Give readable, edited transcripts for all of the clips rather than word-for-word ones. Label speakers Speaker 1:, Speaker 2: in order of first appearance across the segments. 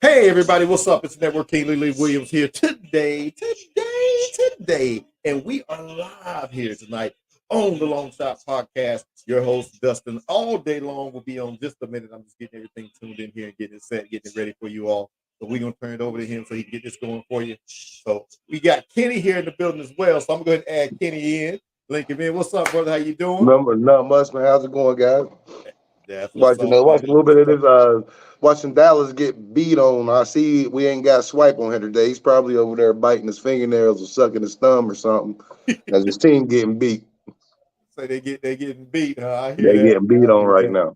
Speaker 1: Hey everybody, what's up? It's Network King Lee Williams here today, and we are live here tonight on the Long Shot Podcast. Your host Dustin, all day long, will be on just a minute. I'm just getting everything tuned in here and getting it set, getting it ready for you all. So we're gonna turn it over to him so he can get this going for you. So we got Kenny here in the building as well. So I'm gonna go ahead and add Kenny in. Link him in. What's up, brother? How you doing?
Speaker 2: Not much, man. How's it going, guys?
Speaker 1: Yeah,
Speaker 2: watching a little bit of this. Watching Dallas get beat on. I see we ain't got Swipe on here today. He's probably over there biting his fingernails or sucking his thumb or something. As his team getting beat.
Speaker 1: Say they're getting beat, huh? I hear
Speaker 2: they
Speaker 1: that.
Speaker 2: Getting beat on right now.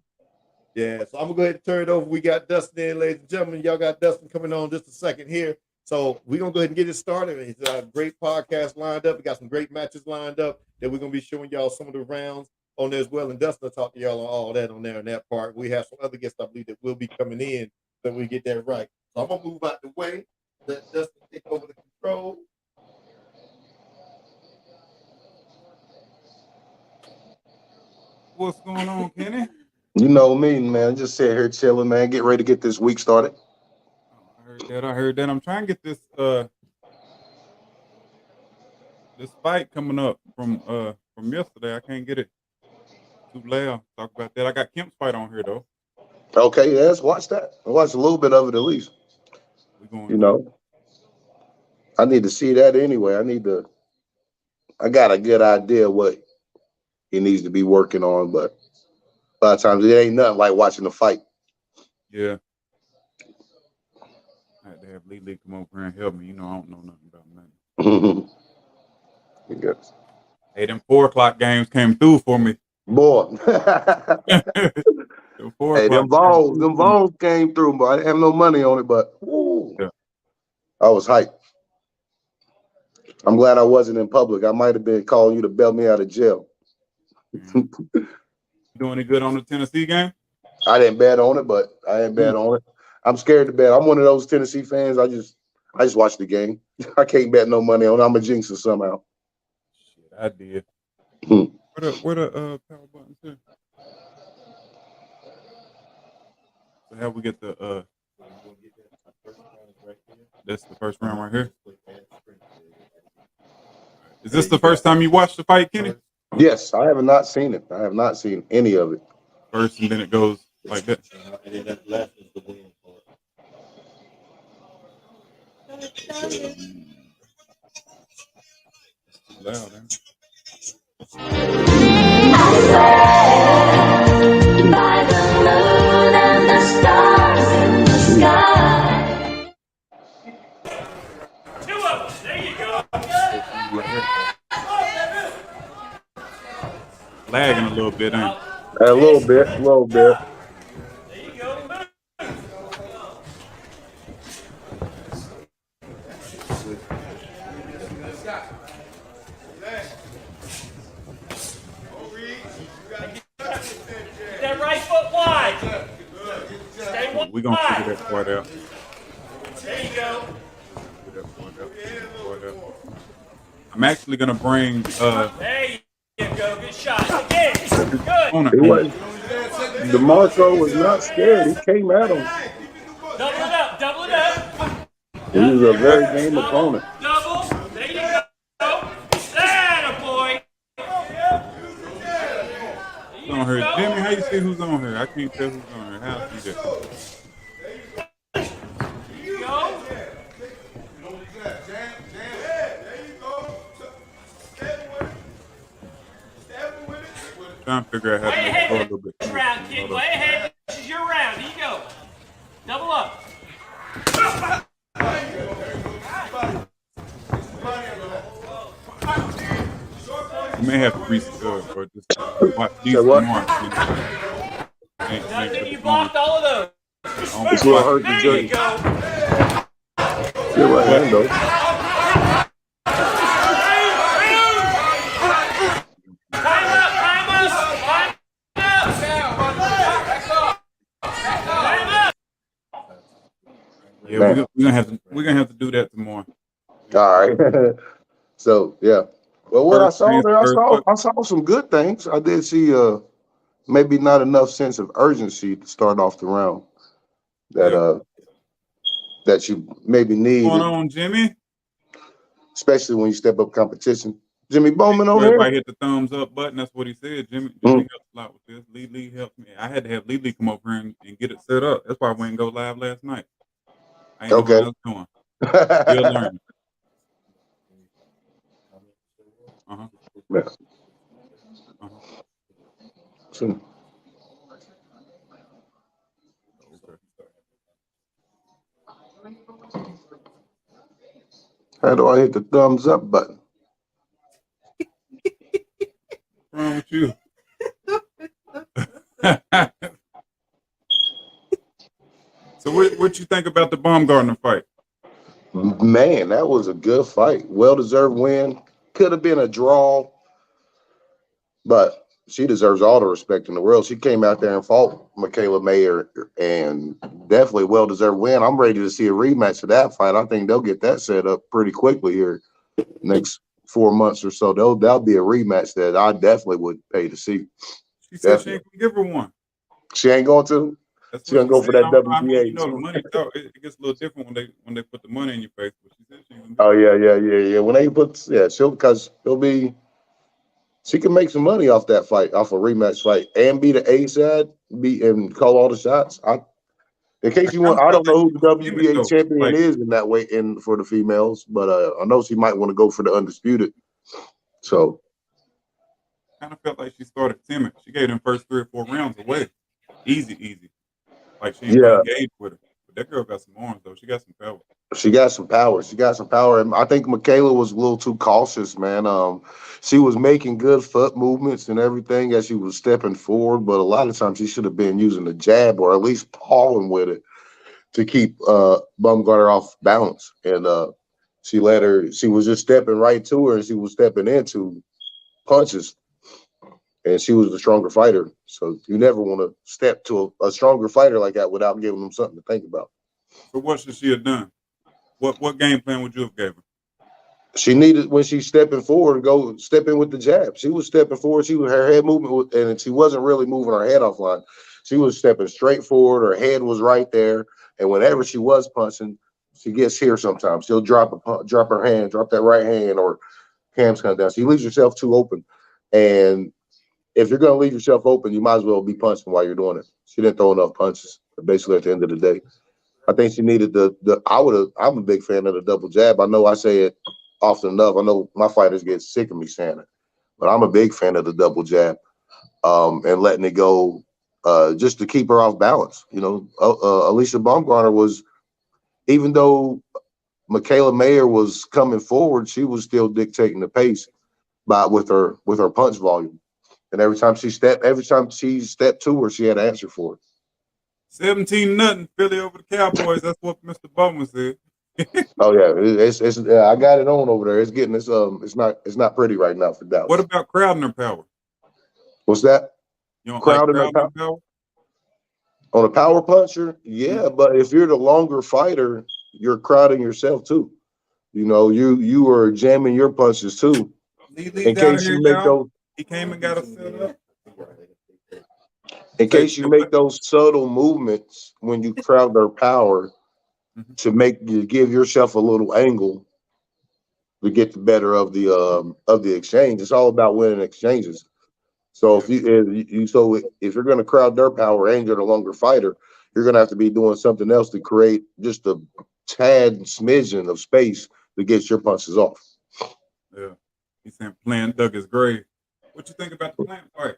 Speaker 1: Yeah, so I'm gonna go ahead and turn it over. We got Dustin in, ladies and gentlemen. Y'all got Dustin coming on just a second here. So we're gonna go ahead and get it started. It's a great podcast lined up. We got some great matches lined up that we're gonna be showing y'all some of the rounds on there as well. And Dustin will talk to y'all on all that on there in that part. We have some other guests, I believe, that will be coming in so we get that right. So I'm gonna move out the way, let Dustin take over the control.
Speaker 3: What's going on, Kenny?
Speaker 2: You know me, man. Just sitting here chilling, man. Get ready to get this week started.
Speaker 3: I heard that. I'm trying to get this fight coming up from yesterday. I can't get it too loud. Talk about that. I got Kemp's fight on here though.
Speaker 2: Okay, yeah, let's watch that. I watched a little bit of it at least. I need to see that anyway. I got a good idea what he needs to be working on, but a lot of times it ain't nothing like watching the fight.
Speaker 3: Yeah. I had to have Lee come over here and help me. You know, I don't know nothing about nothing. Hey, them 4 o'clock games came through for me.
Speaker 2: Boy. Hey, them balls came through, but I didn't have no money on it, but yeah. I was hyped. I'm glad I wasn't in public. I might have been calling you to bail me out of jail.
Speaker 3: You doing any good on the Tennessee game?
Speaker 2: I didn't bet on it, but I didn't bet on it. I'm scared to bet. I'm one of those Tennessee fans. I just watch the game. I can't bet no money on it. I'm a jinx it somehow.
Speaker 3: Shit, I did. Where the power buttons here? So how we get the that's the first round right here. Is this the first time you watched the fight, Kenny?
Speaker 2: Yes, I have not seen it. I have not seen any of it.
Speaker 3: First, and then it goes like that.
Speaker 1: And then that last is the win part.
Speaker 3: Loud, man.
Speaker 4: By the moon and the stars in the sky.
Speaker 5: 2 of them. There you go.
Speaker 3: Lagging a little bit, ain't it?
Speaker 2: A little bit.
Speaker 5: There you go. Get that right foot wide. Stay wide.
Speaker 3: We're going to figure that part out.
Speaker 5: There you go.
Speaker 3: I'm actually going to bring...
Speaker 5: There you go. Good shot. Again. Good.
Speaker 2: DeMarco was not scared. He came at him.
Speaker 5: Double it up. Double it up.
Speaker 2: He was a very game opponent.
Speaker 5: Double. There you go. That a boy.
Speaker 3: Who's on here? Jimmy, how you see who's on here? I can't tell who's on here. How I see that? Trying to figure out how to make it go a little bit.
Speaker 5: Round, kid. Way ahead. This is your round. Here you go. Double up.
Speaker 3: You may have to reset or just watch these more.
Speaker 5: You blocked all of those.
Speaker 2: This will hurt the
Speaker 5: There you
Speaker 2: joint.
Speaker 5: go.
Speaker 2: Good right hand, though.
Speaker 3: Yeah, we're gonna have to do that tomorrow.
Speaker 2: All right. So yeah. Well, what I saw there, I saw some good things. I did see maybe not enough sense of urgency to start off the round that that you maybe
Speaker 3: What's
Speaker 2: need,
Speaker 3: going on, Jimmy?
Speaker 2: especially when you step up competition. Jimmy Bowman
Speaker 3: So
Speaker 2: on here.
Speaker 3: everybody hit the thumbs up button. That's what he said. Jimmy helps a lot with this. Lee helped me. I had to have Lee come over here and get it set up. That's why I went and go live last night. I ain't know what I was doing. Still learning.
Speaker 2: So, how do I hit the thumbs up button?
Speaker 3: What's wrong with you? So what you think about the Baumgartner fight?
Speaker 2: Man, that was a good fight. Well-deserved win. Could have been a draw, but she deserves all the respect in the world. She came out there and fought Michaela Mayer, and definitely well-deserved win. I'm ready to see a rematch of that fight. I think they'll get that set up pretty quickly here next 4 months or so. That'll be a rematch that I definitely would pay to see.
Speaker 3: She said she ain't gonna give her one.
Speaker 2: She ain't going to?
Speaker 3: That's
Speaker 2: she gonna go for that WBA.
Speaker 3: I mean, you know, the money talk, it gets a little different when they put the money in your face. But she said she ain't gonna
Speaker 2: Yeah. When they put she can make some money off that fight, off a rematch fight, and be the A side, and call all the shots. In case you want, I don't know who the WBA champion is in that way for the females, but I know she might want to go for the undisputed. So
Speaker 3: kind of felt like she started timid. She gave them first 3 or 4 rounds away. Easy. Like she ain't engaged with her. But that girl got some arms though. She got some power.
Speaker 2: She got some power. And I think Michaela was a little too cautious, man. She was making good foot movements and everything as she was stepping forward, but a lot of times she should have been using the jab or at least pawing with it to keep Baumgartner off balance. And she was just stepping right to her, and she was stepping into punches. And she was the stronger fighter. So you never want to step to a stronger fighter like that without giving them something to think about.
Speaker 3: So what should she have done? What game plan would you have gave her?
Speaker 2: She needed, when she's stepping forward, go step in with the jab. She was stepping forward. Her head movement, and she wasn't really moving her head offline. She was stepping straight forward. Her head was right there. And whenever she was punching, she gets here sometimes. She'll drop her hand, drop that right hand, or hands come down. She leaves herself too open. And if you're going to leave yourself open, you might as well be punching while you're doing it. She didn't throw enough punches, basically, at the end of the day. I think she needed I'm a big fan of the double jab. I know I say it often enough. I know my fighters get sick of me saying it, but I'm a big fan of the double jab and letting it go just to keep her off balance. You know, Alicia Baumgartner was, even though Michaela Mayer was coming forward, she was still dictating the pace with her punch volume. And every time she stepped to her, she had an answer for it.
Speaker 3: 17-0 Philly over the Cowboys. That's what Mr. Bowman said.
Speaker 2: Oh yeah, I got it on over there. It's not pretty right now for Dallas.
Speaker 3: What about crowding her power?
Speaker 2: What's that?
Speaker 3: You don't
Speaker 2: crowding
Speaker 3: like
Speaker 2: her power? On a power puncher? Yeah, but if you're the longer fighter, you're crowding yourself too. You know, you are jamming your punches too.
Speaker 3: In case you make those, he came and got us set up.
Speaker 2: In case you make those subtle movements when you crowd their power to give yourself a little angle to get the better of the exchange. It's all about winning exchanges. So if you're going to crowd their power and you're the longer fighter, you're going to have to be doing something else to create just a tad smidgen of space to get your punches off.
Speaker 3: Yeah, he's saying playing Douglas Gray. What you think about the Plant fight?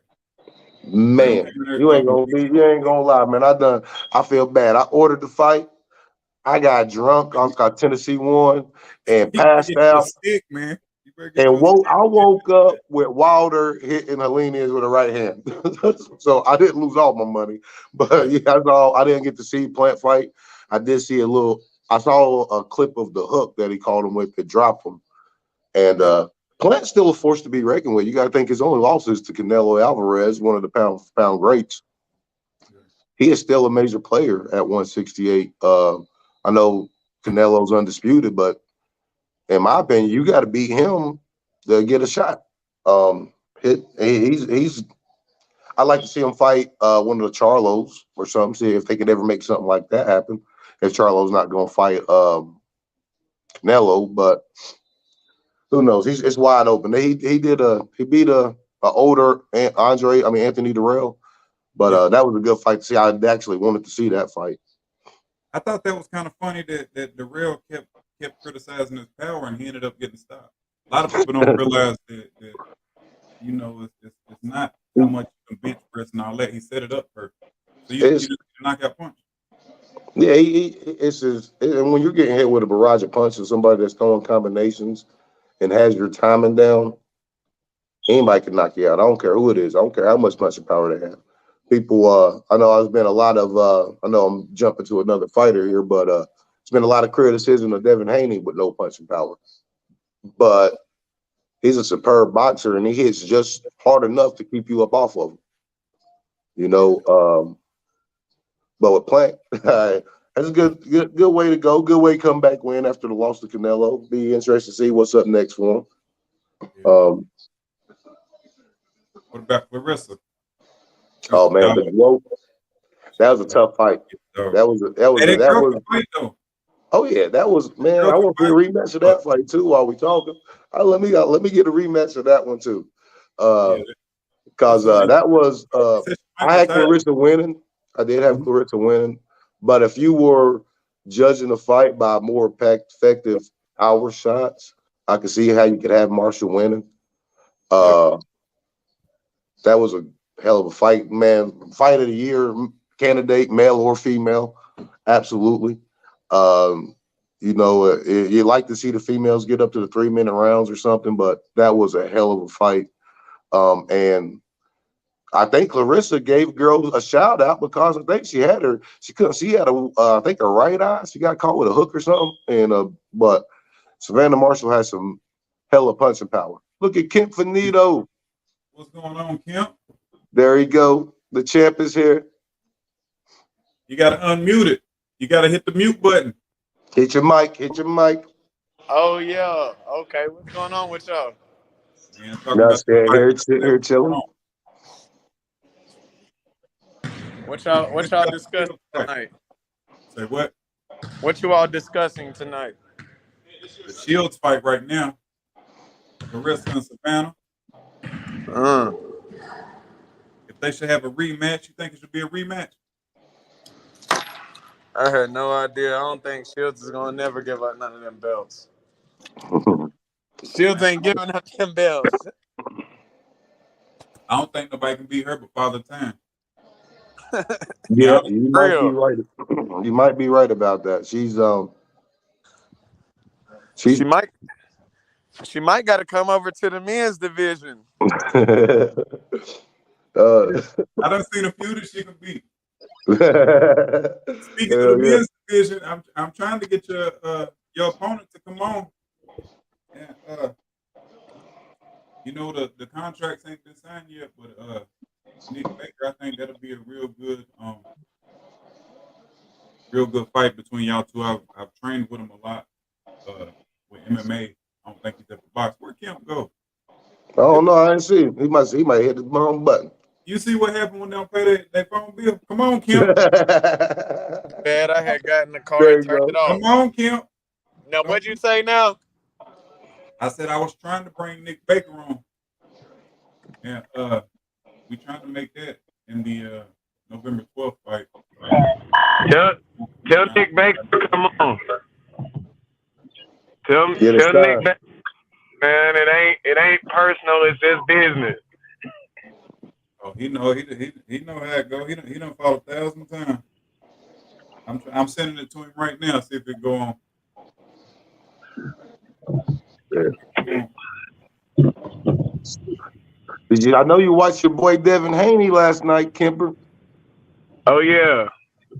Speaker 2: Man, you ain't gonna lie, man. I feel bad. I ordered the fight. I got drunk. I got Tennessee won and passed out.
Speaker 3: Stick, man.
Speaker 2: And I woke up with Wilder hitting Helenius with a right hand. So I didn't lose all my money. But yeah, that's all. I didn't get to see Plant fight. I did see I saw a clip of the hook that he called him with to drop him. And Plant's still a force to be reckoned with. You got to think his only loss is to Canelo Alvarez, one of the pound greats. He is still a major player at 168. I know Canelo's undisputed, but in my opinion, you got to beat him to get a shot. I'd like to see him fight one of the Charlos or something. See if they could ever make something like that happen. If Charlo's not going to fight Canelo, but who knows? It's wide open. He beat a older Anthony Dirrell, but that was a good fight to see. I actually wanted to see that fight.
Speaker 3: I thought that was kind of funny that Dirrell kept criticizing his power and he ended up getting stopped. A lot of people don't realize that you know it's not how much you can bench press and all that. He set it up first, so you just knock out punch.
Speaker 2: Yeah, and when you're getting hit with a barrage of punches, somebody that's throwing combinations and has your timing down, anybody can knock you out. I don't care who it is. I don't care how much punching power they have. People, I know there's been a lot of, I know I'm jumping to another fighter here, but it's been a lot of criticism of Devin Haney with no punching power. But he's a superb boxer, and he hits just hard enough to keep you up off of him. You know, but with Plank, that's a good way to go. Good way to come back win after the loss to Canelo. Be interested to see what's up next for him.
Speaker 3: What about Clarissa?
Speaker 2: Oh man, that was a tough fight. That was a
Speaker 3: fight though.
Speaker 2: Oh yeah, that was, man. I want to get a rematch of that fight too. While we talking, let me get a rematch of that one too, because that was I had Clarissa winning. I did have Clarissa winning, but if you were judging the fight by more effective hour shots, I could see how you could have Marshall winning. That was a hell of a fight, man. Fight of the year candidate, male or female, absolutely. You know, you like to see the females get up to the 3-minute rounds or something, but that was a hell of a fight. And I think Clarissa gave girls a shout out because I think she had a I think her right eye. She got caught with a hook or something. And but Savannah Marshall has some hella punching power. Look at Kemp Finito.
Speaker 3: What's going on, Kemp?
Speaker 2: There you go. The champ is here.
Speaker 3: You got to unmute it. You got to hit the mute button.
Speaker 2: Hit your mic. Hit your mic.
Speaker 6: Oh yeah. Okay. What's going on with y'all?
Speaker 2: Here chilling.
Speaker 6: What y'all discussing tonight?
Speaker 3: Say what?
Speaker 6: What you all discussing tonight?
Speaker 3: The Shields fight right now. Clarissa and Savannah. If they should have a rematch, you think it should be a rematch?
Speaker 6: I had no idea. I don't think Shields is gonna never give up none of them belts. Shields ain't giving up them belts.
Speaker 3: I don't think nobody can beat her but Father Time.
Speaker 2: Yeah, you might be right. You might be right about that.
Speaker 6: She might got to come over to the men's division.
Speaker 3: I done seen a few that she can beat. Speaking of the men's division, I'm trying to get your opponent to come on. And you know the contracts ain't been signed yet, but Nick Baker, I think that'll be a real good fight between y'all two. I've trained with him a lot with MMA. I don't think he's at the box. Where Kemp go?
Speaker 2: I don't know. I didn't see him. He might hit the wrong button.
Speaker 3: You see what happened when they don't pay their phone bill? Come on, Kemp.
Speaker 6: Bad, I had gotten the car and turned it off.
Speaker 3: Come on, Kemp.
Speaker 6: Now, what'd you say now?
Speaker 3: I said I was trying to bring Nick Baker on. And we trying to make that in the November 12th fight.
Speaker 7: Tell Nick Baker to come on. Tell Nick Baker, man, it ain't personal, it's just business.
Speaker 3: Oh, he know how it go. He done fought 1,000 times. I'm sending it to him right now. See if it go on.
Speaker 2: I know you watched your boy Devin Haney last night, Kemper.
Speaker 7: Oh yeah.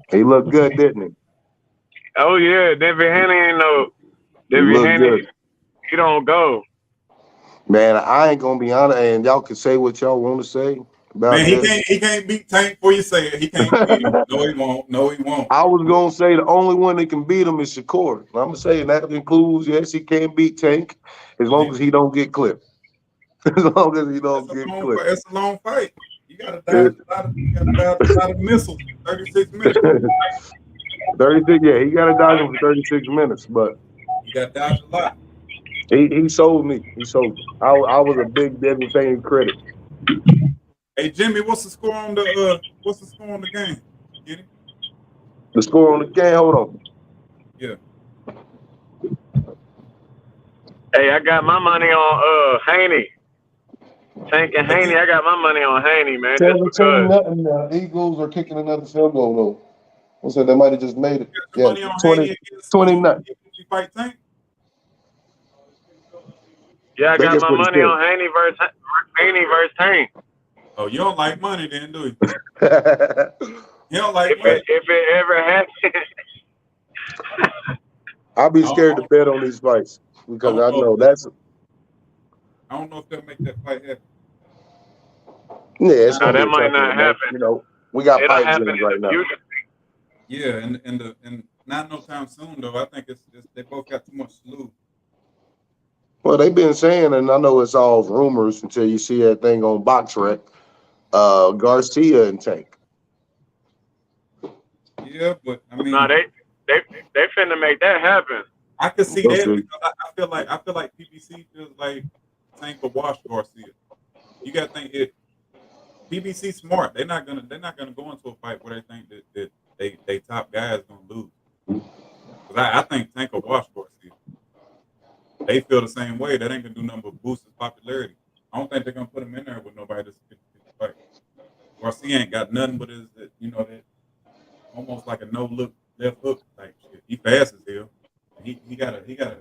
Speaker 2: He looked good, didn't he?
Speaker 7: Oh yeah, Devin Haney ain't no Devin Haney. He don't go.
Speaker 2: Man, I ain't gonna be honest, and y'all can say what y'all want to say about
Speaker 3: Man, he can't beat Tank before you say it. He can't beat him. No, he won't. No, he won't.
Speaker 2: I was gonna say the only one that can beat him is Shakur. I'm gonna say that includes, yes, he can beat Tank as long as he don't get clipped. As long as he don't get clipped.
Speaker 3: It's a long fight. gotta dodge a lot of missiles. 36 minutes.
Speaker 2: 36, yeah, he got to dodge him for 36 minutes, but
Speaker 3: You got to dodge a lot.
Speaker 2: he sold me. He sold me. I was a big Devin Haney critic.
Speaker 3: Hey Jimmy, what's the score on the game? Get it?
Speaker 2: The score on the game, hold on.
Speaker 3: Yeah.
Speaker 7: Hey, I got my money on Haney. Tank and Haney, I got my money on Haney, man. Just because.
Speaker 2: Nothing. The Eagles are kicking another field goal, though. What's that? They might have just made it. Yeah,
Speaker 3: Money on
Speaker 2: 20,
Speaker 3: Haney against
Speaker 2: 20 nothing.
Speaker 3: you fight Tank?
Speaker 7: Yeah, I
Speaker 2: They
Speaker 7: got
Speaker 2: just
Speaker 7: my
Speaker 2: would've
Speaker 7: money
Speaker 2: said.
Speaker 7: on Haney versus Tank.
Speaker 3: Oh, you don't like money then, do you? You don't like
Speaker 7: If
Speaker 3: money.
Speaker 7: it ever happens.
Speaker 2: I'll be scared to bet on these fights because I know that's.
Speaker 3: I don't know if they'll make that fight happen.
Speaker 2: Yeah, it's
Speaker 7: No,
Speaker 2: gonna
Speaker 7: that
Speaker 2: be
Speaker 7: might
Speaker 2: tough
Speaker 7: not
Speaker 2: one,
Speaker 7: happen.
Speaker 2: You know, we got
Speaker 7: It'll
Speaker 2: pipe
Speaker 7: happen
Speaker 2: dreams
Speaker 7: in
Speaker 2: right
Speaker 7: the
Speaker 2: now.
Speaker 7: future.
Speaker 3: Yeah, and not no time soon though. I think it's they both got too much to lose.
Speaker 2: Well, they've been saying, and I know it's all rumors until you see that thing on BoxRec. Garcia and Tank.
Speaker 3: Yeah, but I mean,
Speaker 7: No, they finna make that happen.
Speaker 3: I could see
Speaker 2: We'll
Speaker 3: that
Speaker 2: see.
Speaker 3: because I feel like PBC feels like Tank will wash Garcia. You got to think it. PBC smart. They're not gonna go into a fight where they think that they top guys gonna lose. Because I think Tank will wash Garcia. They feel the same way. That ain't gonna do nothing but boost his popularity. I don't think they're gonna put him in there with nobody that's 50-50 fight. Garcia ain't got nothing but that almost like a no look left hook type shit. He fast as hell. He got a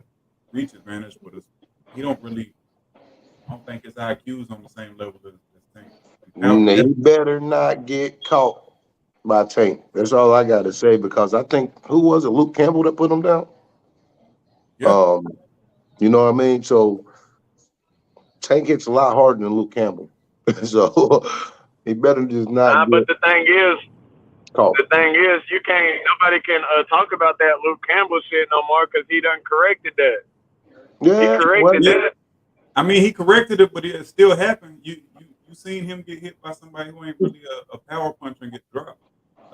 Speaker 3: reach advantage, but he don't really. I don't think his IQ's on the same level as Tank.
Speaker 2: You better not get caught by Tank. That's all I got to say because I think who was it? Luke Campbell that put him down.
Speaker 3: Yeah.
Speaker 2: You know what I mean? So Tank hits a lot harder than Luke Campbell. So he better just not get
Speaker 7: But the thing is,
Speaker 2: caught.
Speaker 7: nobody can talk about that Luke Campbell shit no more because he done corrected that.
Speaker 2: Yeah,
Speaker 7: He corrected that.
Speaker 3: I mean, he corrected it, but it still happened. You seen him get hit by somebody who ain't really a power puncher and get dropped.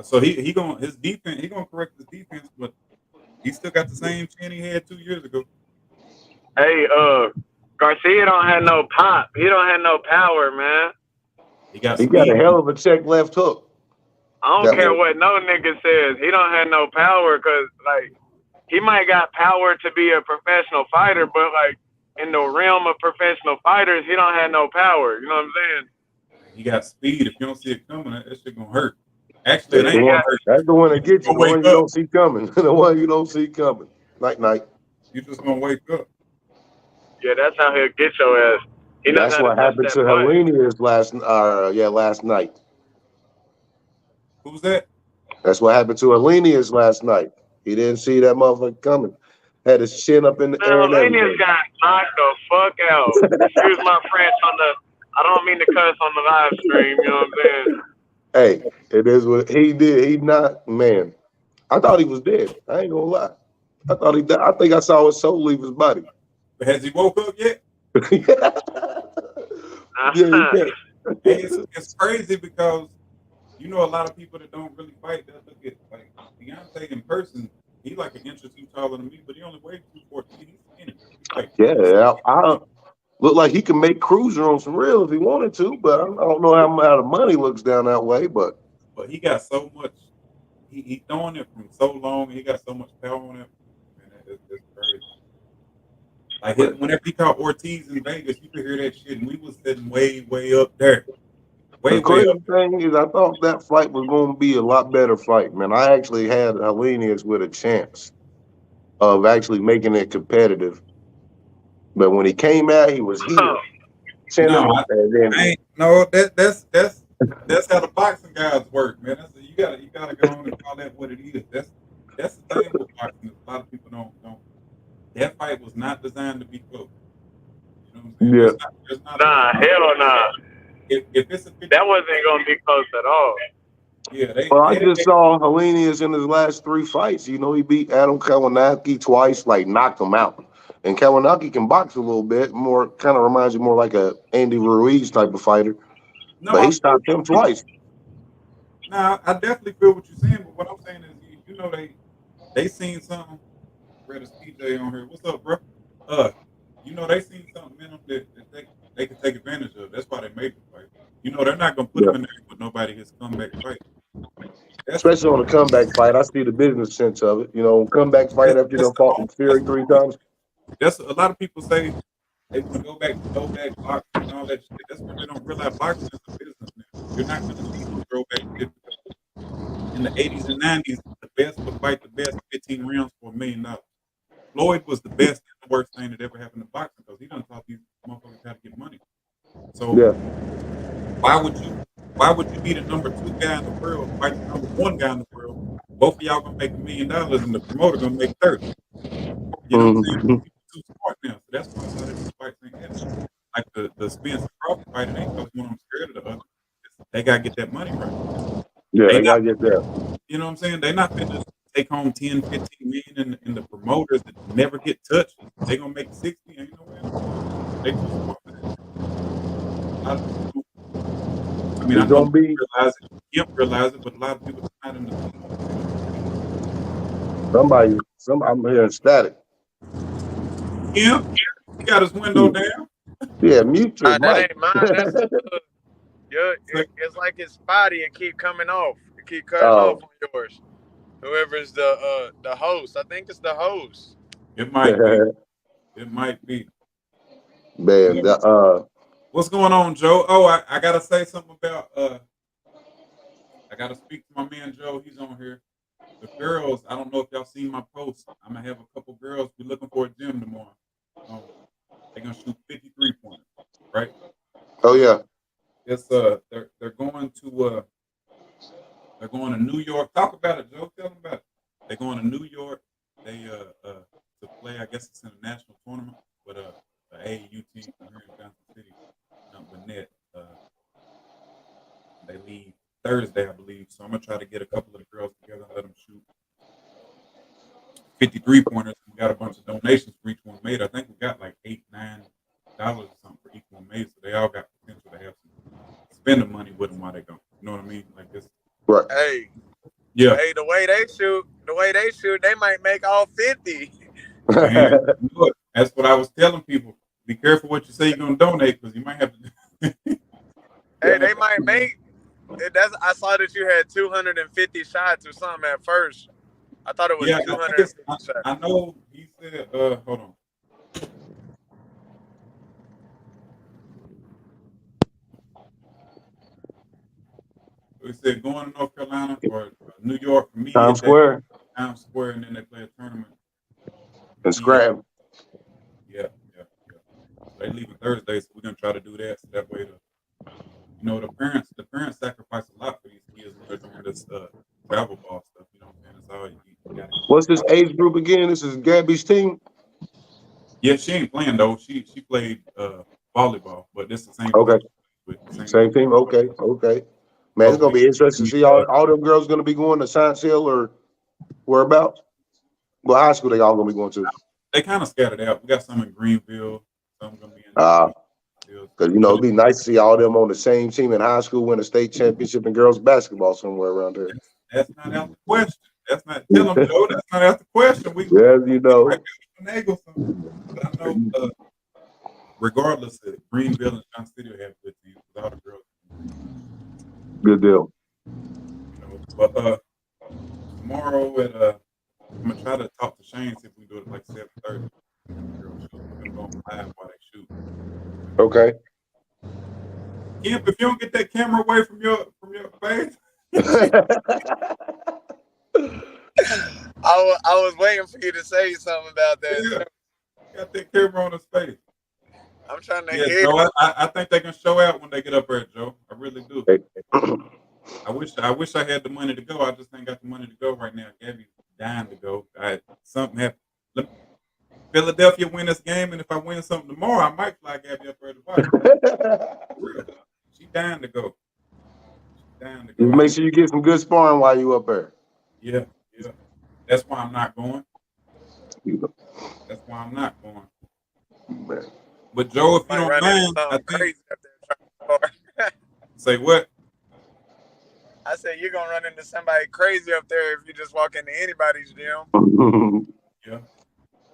Speaker 3: So he gonna correct his defense, but he still got the same chin he had 2 years ago.
Speaker 7: Hey, Garcia don't have no pop. He don't have no power, man.
Speaker 3: He got
Speaker 2: a hell of a check left hook.
Speaker 7: I don't care what no nigga says. He don't have no power because, like, he might got power to be a professional fighter, but, like, in the realm of professional fighters, he don't have no power. You know what I'm saying?
Speaker 3: He got speed. If you don't see it coming, that shit gonna hurt. Actually, it ain't gonna hurt.
Speaker 2: That's the one that gets you. The one you
Speaker 3: up.
Speaker 2: don't see coming. The one you don't see coming. Night.
Speaker 3: You just gonna wake up.
Speaker 7: Yeah, that's how he'll get your ass.
Speaker 2: That's what happened to HELENIUS last night.
Speaker 3: Who's that?
Speaker 2: That's what happened to HELENIUS last night. He didn't see that motherfucker coming. Had his chin up in the air.
Speaker 7: HELENIUS got knocked the fuck out. Excuse my French I don't mean to cuss on the live stream, you know what I'm saying?
Speaker 2: Hey, it is what he did. He not, man. I thought he was dead. I ain't gonna lie. I thought he died. I think I saw his soul leave his body.
Speaker 3: But has he woke up yet? It's crazy because a lot of people that don't really fight, they'll look at like Deontay in person. He like an inch or two taller than me, but he only weighs 214. He's skinny.
Speaker 2: I look like he can make Cruiser on some real if he wanted to, but I don't know how the money looks down that way. But
Speaker 3: he got so much. He throwing it from so long. He got so much power on it. Man, it's crazy. Like whenever he caught Ortiz in Vegas, you could hear that shit, and we was sitting way up there.
Speaker 2: The crazy thing is, I thought that fight was going to be a lot better fight, man. I actually had HELENIUS with a chance of actually making it competitive. But when he came out, he was here.
Speaker 3: That's how the boxing guys work, man. You gotta go on and call that what it is. That's the thing with boxing. A lot of people don't. That fight was not designed to be close. You know what I'm saying?
Speaker 2: Yeah.
Speaker 7: Hell nah.
Speaker 3: If it's
Speaker 7: that wasn't gonna be close at all.
Speaker 3: Yeah,
Speaker 2: I just saw HELENIUS in his last 3 fights. He beat Adam Kalinowski twice, like knocked him out. And Kalinowski can box a little bit, kind of reminds you more like a Andy Ruiz type of fighter.
Speaker 3: No,
Speaker 2: But he stopped him twice.
Speaker 3: Nah, I definitely feel what you're saying, but what I'm saying is, you know, they seen something. Brother CJ on here. What's up, bro? You know, they seen something in them that they could take advantage of. That's why they made the fight. You know, they're not gonna put
Speaker 2: Yeah.
Speaker 3: him in there with nobody his comeback fight.
Speaker 2: Especially on a comeback fight. I see the business sense of it. You know, comeback fight after you
Speaker 3: That's
Speaker 2: done fought Fury 3 times.
Speaker 3: That's a lot of people say they want to go back to throwback boxing and all that shit. That's what they don't realize. Boxing is a business now. You're not gonna see no throwback shit. In the 80s and 90s, the best would fight the best 15 rounds for $1 million. Floyd was the best and the worst thing that ever happened to boxing because he done taught these motherfuckers how to get money. So
Speaker 2: Yeah.
Speaker 3: why would you be the number 2 guy in the world, fight the number 1 guy in the world? Both of y'all gonna make $1 million and the promoter gonna make 30. You know what I'm saying?
Speaker 2: Mhm.
Speaker 3: People too smart now. So that's why a lot of these fights ain't happening. Like the Spence Crawford fight, it ain't because one of them scared of the other. They gotta get that money right.
Speaker 2: Yeah, they
Speaker 3: not,
Speaker 2: gotta get there.
Speaker 3: you know what I'm saying? They not finna take home 10, 15 million and the promoters that never get touched, they gonna make 60 and you know what? They too smart for that. A lot of people, I mean, I
Speaker 2: It's
Speaker 3: know
Speaker 2: gonna be
Speaker 3: you realize it, but a lot of people not in the
Speaker 2: somebody. I'm hearing static.
Speaker 3: Kim, he got his window down.
Speaker 2: Yeah, mute your
Speaker 6: That
Speaker 2: mic.
Speaker 6: ain't mine. That's it's like it's spotty. It keep coming off. It keep cutting off on yours. Whoever's the host, I think it's the host.
Speaker 3: It might be. It might be.
Speaker 2: Man,
Speaker 3: What's going on, Joe? Oh, I gotta say something about I gotta speak to my man Joe. He's on here. The girls, I don't know if y'all seen my post. I'm gonna have a couple girls. We're looking for a gym tomorrow. They're gonna shoot 53 pointers, right?
Speaker 2: oh yeah.
Speaker 3: It's they're going to New York. Talk about it, Joe. Tell them about it. They're going to New York. They to play. I guess it's in a national tournament with the AAU team from here in Johnson City. Burnett. They leave Thursday, I believe. So I'm gonna try to get a couple of the girls together and let them shoot 53 pointers. We got a bunch of donations for each one made. I think we got like $8, $9 or something for each one made. So they all got potential to have some spending money with them while they go. You know what I mean? Like this.
Speaker 2: Right.
Speaker 6: Hey.
Speaker 3: Yeah.
Speaker 6: Hey, the way they shoot, they might make all 50.
Speaker 3: Man, look, that's what I was telling people. Be careful what you say you're gonna donate because you might have to.
Speaker 6: Hey, they might make. I saw that you had 250 shots or something at first. I thought it was 250 shots.
Speaker 3: I know he said. Hold on. He said going to North Carolina or New York for me.
Speaker 2: Times Square.
Speaker 3: Times Square, and then they play a tournament.
Speaker 2: And Scram.
Speaker 3: Yeah. They leaving Thursday, so we're gonna try to do that. So that way, the parents sacrifice a lot for these kids when they're doing this travel ball stuff. You know what I'm saying? It's all you got.
Speaker 2: What's this age group again? This is Gabby's team.
Speaker 3: Yeah, she ain't playing though. She played volleyball, but this is the same.
Speaker 2: Okay.
Speaker 3: Same
Speaker 2: team. Okay. Man, it's gonna be interesting to see all them girls gonna be going to Science Hill or whereabouts. Well, high school they all gonna be going to.
Speaker 3: They kind of scattered out. We got some in Greenville. Some gonna be in.
Speaker 2: Because it'd be nice to see all them on the same team in high school win a state championship in girls basketball somewhere around here.
Speaker 3: That's not out the question. That's not tell them, Joe. That's not out the question. But I know, regardless of Greenville and Johnson City have good teams with all the girls.
Speaker 2: Good deal.
Speaker 3: But tomorrow at I'm gonna try to talk to Shane see if we can do it like 7:30. I'm going live while they shoot.
Speaker 2: Okay.
Speaker 3: Kemp, if you don't get that camera away from your face.
Speaker 6: I was waiting for you to say something about that.
Speaker 3: Yeah. Got that camera on his face.
Speaker 6: I'm trying to hear.
Speaker 3: Joe, I think they can show out when they get up there, Joe. I really do. I wish I had the money to go. I just ain't got the money to go right now. Gabby's dying to go. Something happened. Philadelphia win this game, and if I win something tomorrow, I might fly Gabby up there to watch. She dying to go.
Speaker 2: Make sure you get some good sparring while you up there.
Speaker 3: Yeah. That's why I'm not going. But Joe, if you don't mind, I think Say what?
Speaker 6: I said you're gonna run into somebody crazy up there if you just walk into anybody's gym.
Speaker 3: Yeah.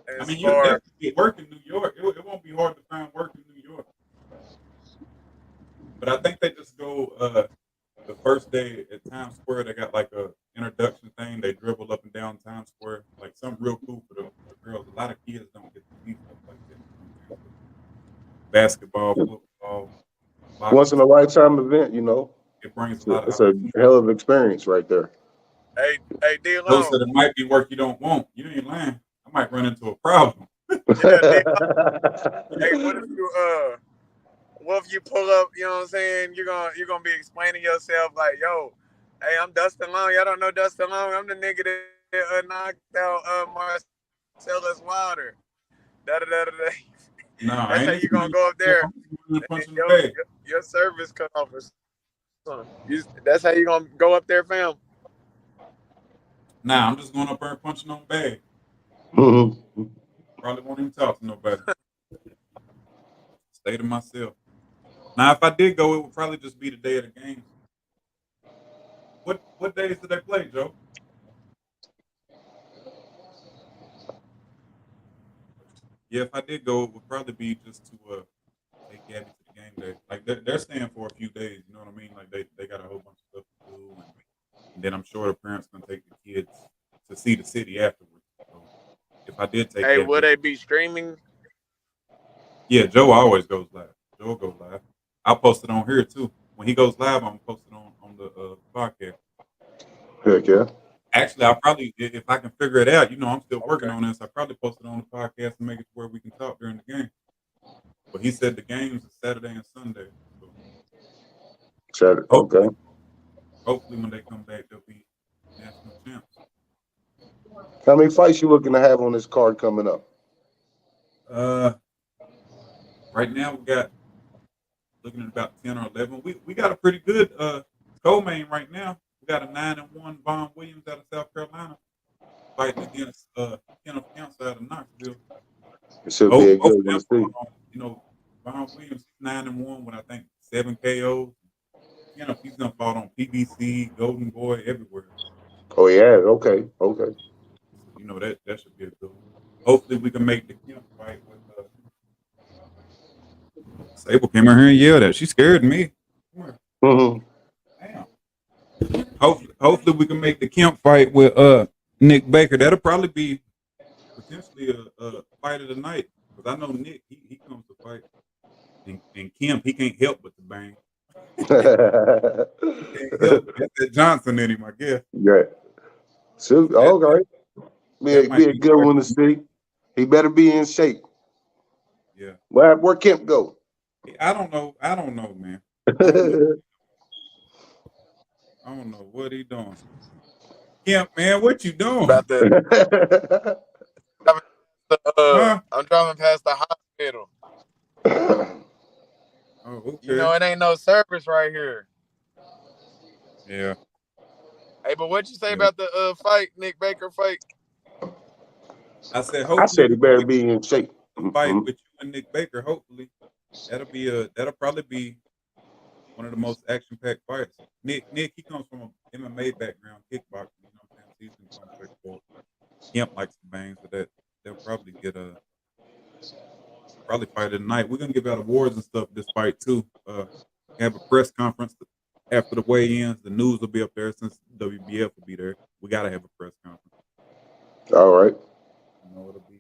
Speaker 3: I
Speaker 6: As
Speaker 3: mean, you'll
Speaker 6: far
Speaker 3: definitely get work in New York. It won't be hard to find work in New York. But I think they just go the first day at Times Square. They got like a introduction thing. They dribble up and down Times Square, like something real cool for the girls. A lot of kids don't get to see stuff like that. You know what I'm saying? Basketball, football, boxing.
Speaker 2: Once in a lifetime event, you know.
Speaker 3: It brings a lot of.
Speaker 2: It's a hell of an experience right there.
Speaker 6: hey, D
Speaker 3: Those
Speaker 6: Long.
Speaker 3: said it might be work you don't want. You ain't lying. I might run into a problem.
Speaker 6: Yeah, D Long. Hey, what if you pull up, you know what I'm saying? You're gonna be explaining yourself like, yo, hey, I'm Dustin Long. Y'all don't know Dustin Long. I'm the nigga that knocked out Marcellus Wilder. Da.
Speaker 3: No,
Speaker 6: That's how you gonna go up there. Your service cut off or something. That's how you gonna go up there, fam.
Speaker 3: Nah, I'm just going up there and punching on bag.
Speaker 2: Mm-hmm.
Speaker 3: Probably won't even talk to nobody. Stay to myself. Now, if I did go, it would probably just be the day of the game. What days do they play, Joe? Yeah, if I did go, it would probably be just to take Gabby to the game day. Like they're staying for a few days. You know what I mean? Like they got a whole bunch of stuff to do, and then I'm sure the parents gonna take the kids to see the city afterwards. So if I did take,
Speaker 6: Hey,
Speaker 3: Gabby,
Speaker 6: will they be streaming?
Speaker 3: Yeah, Joe always goes live. Joe will go live. I'll post it on here too. When he goes live, I'm gonna post it on the podcast.
Speaker 2: Heck yeah.
Speaker 3: Actually, I'll probably, if I can figure it out, you know, I'm still working on this. I'll probably post it on the podcast and make it to where we can talk during the game. But he said the games are Saturday and Sunday. So
Speaker 2: Saturday. Okay.
Speaker 3: hopefully when they come back, they'll be national champs.
Speaker 2: How many fights you looking to have on this card coming up?
Speaker 3: Right now we got looking at about 10 or 11. We got a pretty good co-main right now. We got a 9-1 Von Williams out of South Carolina fighting against Kenneth Counsel out of Knoxville.
Speaker 2: It should be a good one to see.
Speaker 3: You know, Von Williams 9-1 with I think 7 KOs. You know, he's gonna fight on PBC, Golden Boy, everywhere.
Speaker 2: Oh yeah, okay.
Speaker 3: You know that should be a good one. Hopefully we can make the Kemp fight with Sable came in here and yelled at. She scared me.
Speaker 2: Mm-hmm.
Speaker 3: Damn. Hopefully we can make the Kemp fight with Nick Baker. That'll probably be potentially a fight of the night. Because I know Nick, he comes to fight. And Kemp, he can't help but to bang. He can't help but that Johnson in him, I guess.
Speaker 2: Yeah. So, okay. Be a good one to see. He better be in shape.
Speaker 3: Yeah.
Speaker 2: Where Kemp go?
Speaker 3: I don't know, man. I don't know what he doing. Kemp, man, what you doing?
Speaker 6: About I'm driving past the hospital.
Speaker 3: Oh, okay.
Speaker 6: You know, it ain't no service right here.
Speaker 3: Yeah.
Speaker 6: Hey, but what you say about the fight, Nick Baker fight?
Speaker 3: I said
Speaker 2: he better be in shape.
Speaker 3: Fight with you and Nick Baker, hopefully. That'll probably be one of the most action-packed fights. Nick, he comes from a MMA background, kickboxing. You know what I'm saying? He's in contact sport. Kemp likes to bang, so they'll probably get probably fight tonight. We're gonna give out awards and stuff this fight too. Have a press conference after the weigh-ins. The news will be up there since WBF will be there. We gotta have a press conference.
Speaker 2: All right.
Speaker 3: You know, it'll be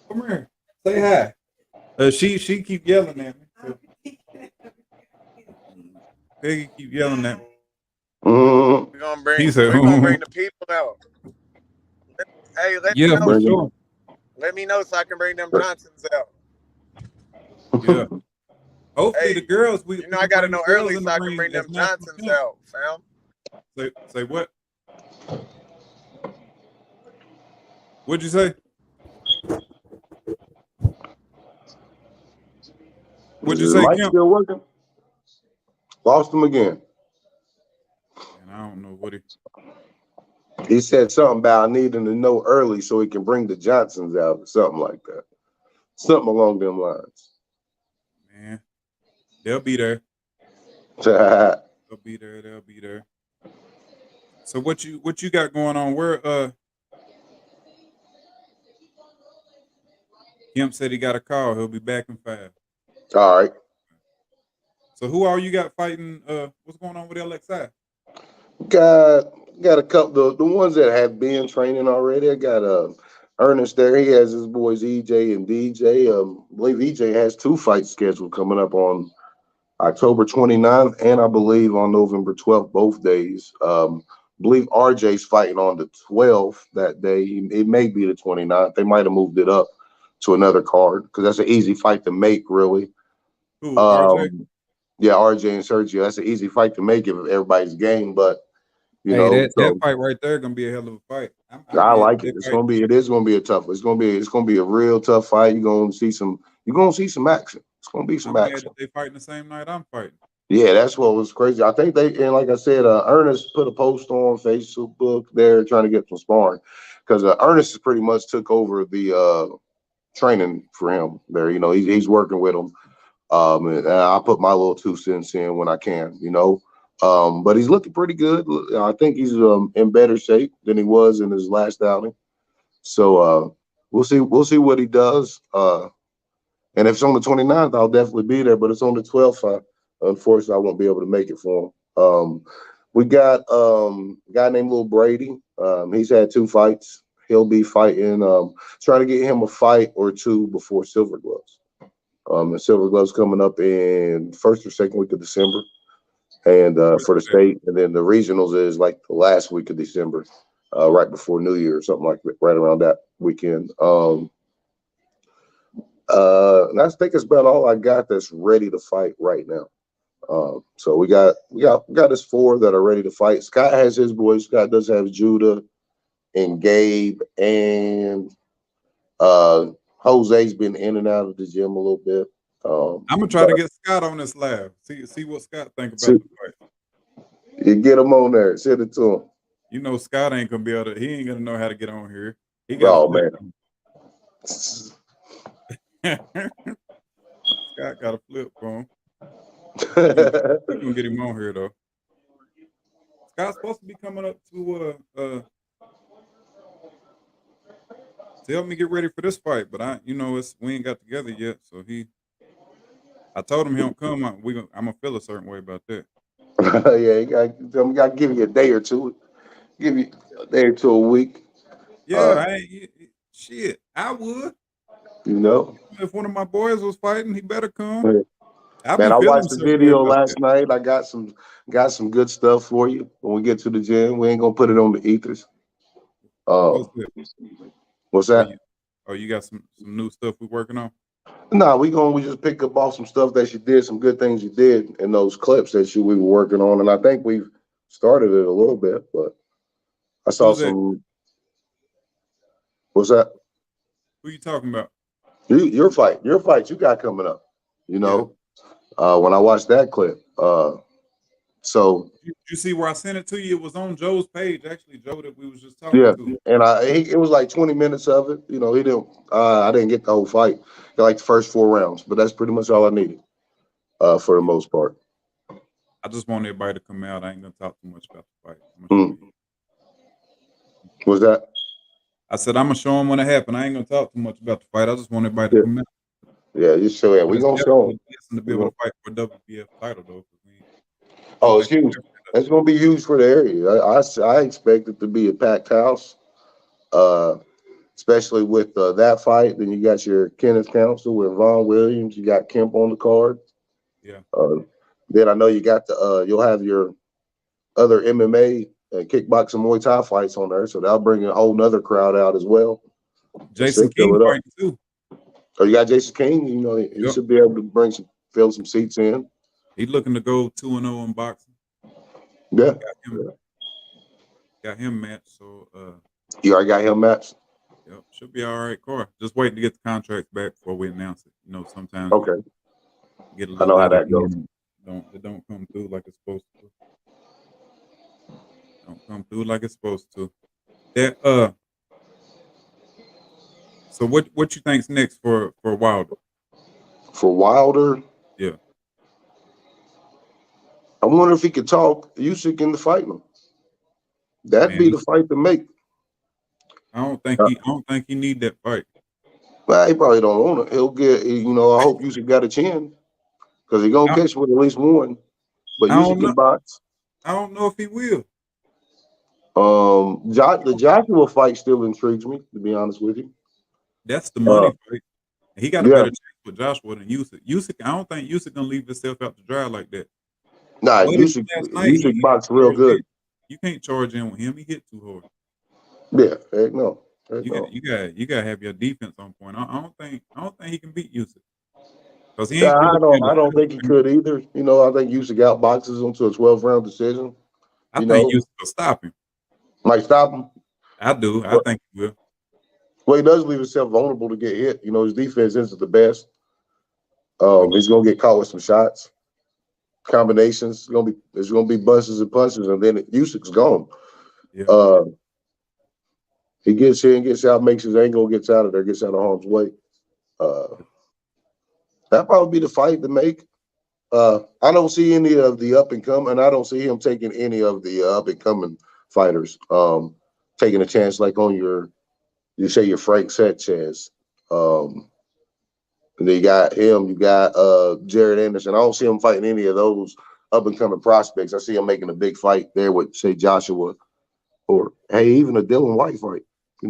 Speaker 3: come here, say hi. She keep yelling at me. So. Peggy keep yelling at me.
Speaker 2: Mm-hmm.
Speaker 6: We're gonna bring the people out. Hey, let me know.
Speaker 3: For sure.
Speaker 6: Let me know so I can bring them Johnsons out.
Speaker 3: Yeah. Hopefully the girls
Speaker 6: I gotta know early so I can bring them Johnsons out, fam.
Speaker 3: Say what? What'd you say? What'd you say,
Speaker 2: Mike
Speaker 3: Kemp?
Speaker 2: still working? Lost him again.
Speaker 3: And I don't know what
Speaker 2: he said something about needing to know early so he can bring the Johnsons out or something like that. Something along them lines.
Speaker 3: Man. They'll be there.
Speaker 2: Yeah,
Speaker 3: They'll be there. They'll be there. So what you got going on? Where Kemp said he got a call. He'll be back in 5.
Speaker 2: all right.
Speaker 3: So who all you got fighting? What's going on with LXI?
Speaker 2: Got a couple the ones that have been training already. I got Ernest there. He has his boys EJ and DJ. I believe EJ has 2 fights scheduled coming up on October 29th and I believe on November 12th, both days. I believe RJ's fighting on the 12th that day. It may be the 29th. They might have moved it up to another card because that's an easy fight to make, really.
Speaker 3: Who, RJ?
Speaker 2: Yeah, RJ and Sergio. That's an easy fight to make if everybody's game, but you
Speaker 3: Hey,
Speaker 2: know,
Speaker 3: that fight right there gonna be a hell of a fight.
Speaker 2: I like it. It is gonna be a tough. It's gonna be a real tough fight. You're gonna see some action. It's gonna be some
Speaker 3: I'm
Speaker 2: action.
Speaker 3: mad they fighting the same night I'm fighting.
Speaker 2: Yeah, that's what was crazy. I think and like I said, Ernest put a post on Facebook there trying to get some sparring because Ernest has pretty much took over the training for him there. You know, he's working with him. And I put my little 2 cents in when I can, you know. But he's looking pretty good. I think he's in better shape than he was in his last outing. So we'll see what he does. And if it's on the 29th, I'll definitely be there. But it's on the 12th. Unfortunately, I won't be able to make it for him. We got a guy named Lil Brady. He's had 2 fights. He'll be fighting, trying to get him a fight or 2 before Silver Gloves. And Silver Gloves coming up in 1st or 2nd week of December, and for the state, and then the regionals is like the last week of December, right before New Year or something like that, right around that weekend. And I think it's about all I got that's ready to fight right now. So we got us 4 that are ready to fight. Scott has his boys. Scott does have Judah and Gabe, and Jose's been in and out of the gym a little bit.
Speaker 3: I'm gonna try to get Scott on this live. See what Scott think about the fight.
Speaker 2: You get him on there. Send it to him.
Speaker 3: You know Scott ain't gonna be able to. He ain't gonna know how to get on here. He got.
Speaker 2: Oh man.
Speaker 3: Scott got a flip phone. We're gonna get him on here though. Scott's supposed to be coming up to help me get ready for this fight, but we ain't got together yet. So I told him he don't come. I'm gonna feel a certain way about that.
Speaker 2: Yeah, you got to give you a day or 2. Give you a day or 2 a week.
Speaker 3: Yeah, shit, I would.
Speaker 2: You know,
Speaker 3: if one of my boys was fighting, he better come.
Speaker 2: Man, I watched the video last night. I got some good stuff for you when we get to the gym. We ain't gonna put it on the ethers. What's that?
Speaker 3: You got some new stuff we're working on?
Speaker 2: No, we just pick up off some stuff that you did, some good things you did in those clips that we were working on, and I think we've started it a little bit, but I saw some. What's that?
Speaker 3: Who you talking about?
Speaker 2: Your fight you got coming up. You know, when I watched that clip. So
Speaker 3: you see where I sent it to you? It was on Joe's page, actually, Joe, that we was just talking to.
Speaker 2: And it was like 20 minutes of it. You know, I didn't get the whole fight. Got like the first 4 rounds, but that's pretty much all I needed for the most part.
Speaker 3: I just want everybody to come out. I ain't gonna talk too much about the fight.
Speaker 2: What's that?
Speaker 3: I said I'm gonna show them when it happened. I ain't gonna talk too much about the fight. I just want everybody to come out.
Speaker 2: Yeah, you show it. We gonna show them.
Speaker 3: To be able to fight for a WBF title though.
Speaker 2: Oh, it's huge. It's gonna be huge for the area. I expect it to be a packed house, especially with that fight. Then you got your Kenneth Council with Von Williams. You got Kemp on the card.
Speaker 3: Yeah.
Speaker 2: Then I know you got you'll have your other MMA and kickboxing Muay Thai fights on there, so that'll bring a whole nother crowd out as well.
Speaker 3: Jason King fighting too.
Speaker 2: Oh, you got Jason King. You know, he should be able to fill some seats in.
Speaker 3: He's looking to go 2-0 in boxing.
Speaker 2: Yeah.
Speaker 3: Got him matched. So
Speaker 2: you already got him matched?
Speaker 3: Yep. Should be all right, Car. Just waiting to get the contracts back before we announce it. You know, sometimes get a little,
Speaker 2: I know how that goes.
Speaker 3: It don't come through like it's supposed to. Don't come through like it's supposed to. That so what you think's next for Wilder?
Speaker 2: For Wilder?
Speaker 3: Yeah.
Speaker 2: I wonder if he could talk Usyk into fighting him. That'd be the fight to make.
Speaker 3: I don't think he need that fight.
Speaker 2: Well, he probably don't want it. He'll get, I hope Usyk got a chin because he gonna catch with at least one. But Usyk can box.
Speaker 3: I don't know if he will.
Speaker 2: The Joshua fight still intrigues me, to be honest with you.
Speaker 3: That's the money fight. He got a better chance with Joshua than Usyk. Usyk, I don't think Usyk gonna leave himself out to dry like that.
Speaker 2: Nah, Usyk boxed real good.
Speaker 3: You can't charge in with him. He hit too hard.
Speaker 2: Yeah, heck no.
Speaker 3: You gotta have your defense on point. I don't think he can beat Usyk. Because
Speaker 2: I don't think he could either. I think Usyk outboxes him to a 12-round decision.
Speaker 3: I think Usyk will stop him.
Speaker 2: Might stop him.
Speaker 3: I do. I think he will.
Speaker 2: Well, he does leave himself vulnerable to get hit. His defense isn't the best. He's gonna get caught with some shots, combinations. There's gonna be bunches and punches, and then Usyk's gone.
Speaker 3: Yeah.
Speaker 2: He gets in, gets out, makes his angle, gets out of there, gets out of harm's way. That'd probably be the fight to make. I don't see any of the up and coming, and I don't see him taking any of the up and coming fighters. Taking a chance like on your Frank Sanchez. And then you got him, you got Jared Anderson. I don't see him fighting any of those up and coming prospects. I see him making a big fight there with, say, Joshua, or even a Dylan White fight.
Speaker 3: I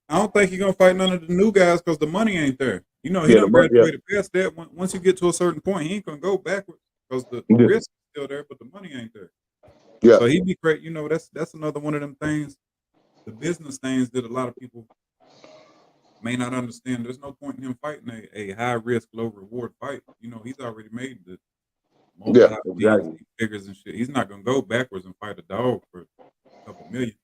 Speaker 3: don't think he's gonna fight none of the new guys because the money ain't there. He don't graduate past that. Once you get to a certain point, he ain't gonna go backwards because the risk is still there, but the money ain't there.
Speaker 2: Yeah.
Speaker 3: So he'd be great. That's another one of them things, the business things that a lot of people may not understand. There's no point in him fighting a high risk, low reward fight. He's already made the
Speaker 2: exactly.
Speaker 3: figures and shit. He's not gonna go backwards and fight a dog for a couple million.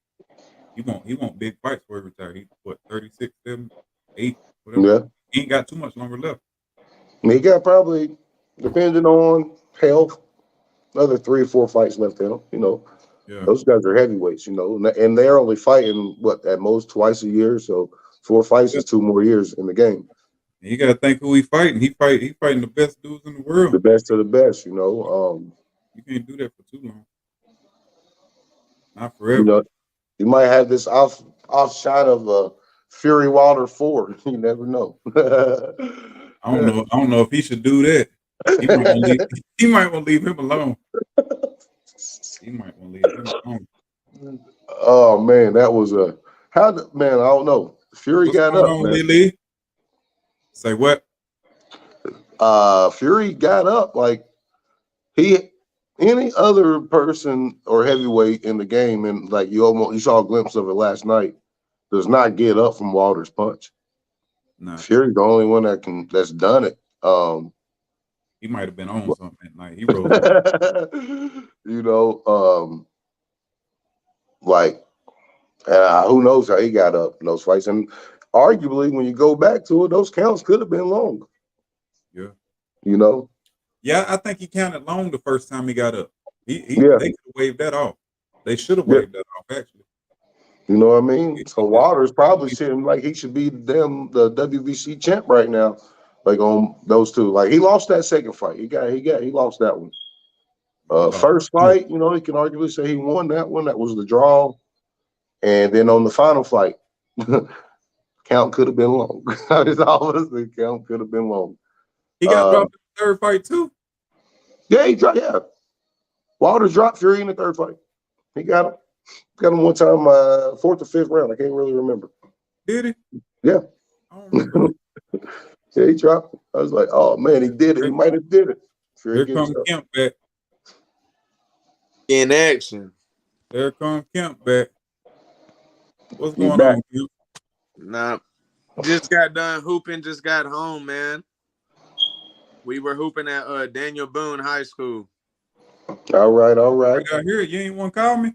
Speaker 3: He want big fights before he retire. He's 36, 7, 8, whatever.
Speaker 2: Yeah.
Speaker 3: He ain't got too much longer left.
Speaker 2: He got probably, depending on health, another 3 or 4 fights left in him.
Speaker 3: Yeah.
Speaker 2: Those guys are heavyweights, and they're only fighting at most twice a year. So 4 fights is 2 more years in the game.
Speaker 3: And you got to think who he fighting. He fighting the best dudes in the world.
Speaker 2: The best of the best,
Speaker 3: You can't do that for too long. Not forever.
Speaker 2: You might have this off shot of Fury Wilder 4. You never know.
Speaker 3: I don't know if he should do that. He might want to leave him alone. He might want to leave him alone.
Speaker 2: Oh man, that was I don't know. Fury got up.
Speaker 3: On, Lee? Say what?
Speaker 2: Fury got up like any other person or heavyweight in the game, and like you saw a glimpse of it last night, does not get up from Wilder's punch.
Speaker 3: No.
Speaker 2: Fury's the only one that's done it.
Speaker 3: He might have been on something at night. He rolled up.
Speaker 2: Who knows how he got up in those fights. And arguably, when you go back to it, those counts could have been long.
Speaker 3: Yeah.
Speaker 2: Yeah,
Speaker 3: I think he counted long the first time he got up. They could have waved that off. They should have waved that off, actually.
Speaker 2: You know what I mean? So Wilder's probably sitting like he should be the WBC champ right now, like on those two. Like he lost that second fight. He lost that one. First fight, he can arguably say he won that one. That was the draw. And then on the final fight, count could have been long. It's always the count could have been long.
Speaker 3: He got dropped in the third fight too.
Speaker 2: Yeah, he dropped. Yeah, Wilder dropped Fury in the third fight. He got him. Got him one time, 4th or 5th round. I can't really remember.
Speaker 3: Did he?
Speaker 2: Yeah.
Speaker 3: I don't remember.
Speaker 2: Yeah, he dropped him. I was like, oh man, he did it. He might have did it.
Speaker 3: Here comes Kemp back.
Speaker 6: In action.
Speaker 3: There comes Kemp back. What's going on, Kemp?
Speaker 6: Nah. Just got done hooping, just got home, man. We were hooping at Daniel Boone High School.
Speaker 2: All right.
Speaker 3: I hear it. You ain't want to call me?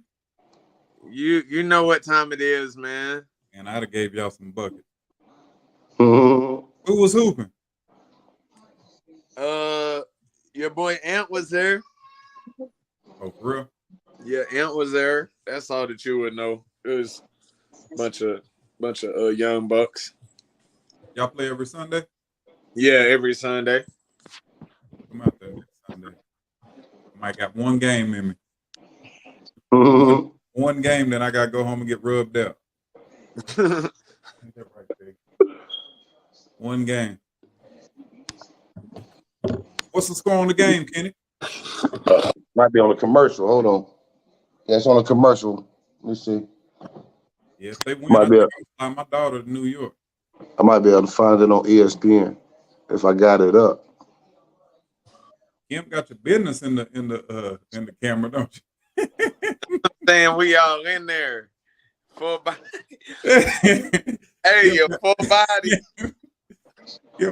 Speaker 6: You know what time it is, man.
Speaker 3: And I'd have gave y'all some buckets.
Speaker 2: Mm-hmm.
Speaker 3: Who was hooping?
Speaker 6: Your boy Ant was there.
Speaker 3: Oh, for real?
Speaker 6: Yeah, Ant was there. That's all that you would know. It was a bunch of young bucks.
Speaker 3: Y'all play every Sunday?
Speaker 6: Yeah, every Sunday.
Speaker 3: Come out there next Sunday. Might got one game in me.
Speaker 2: Mhm.
Speaker 3: One game, then I gotta go home and get rubbed out. Ain't that right, Big? One game. What's the score on the game, Kenny?
Speaker 2: Might be on a commercial. Hold on. Yeah, it's on a commercial. Let me see.
Speaker 3: Yeah, if they win,
Speaker 2: Might
Speaker 3: I
Speaker 2: be
Speaker 3: think I'm flying my daughter to New York.
Speaker 2: I might be able to find it on ESPN if I got it up.
Speaker 3: Kim got your business in the camera, don't you?
Speaker 6: Saying we all in there. Full body.
Speaker 3: Kim
Speaker 6: Hey, your full body.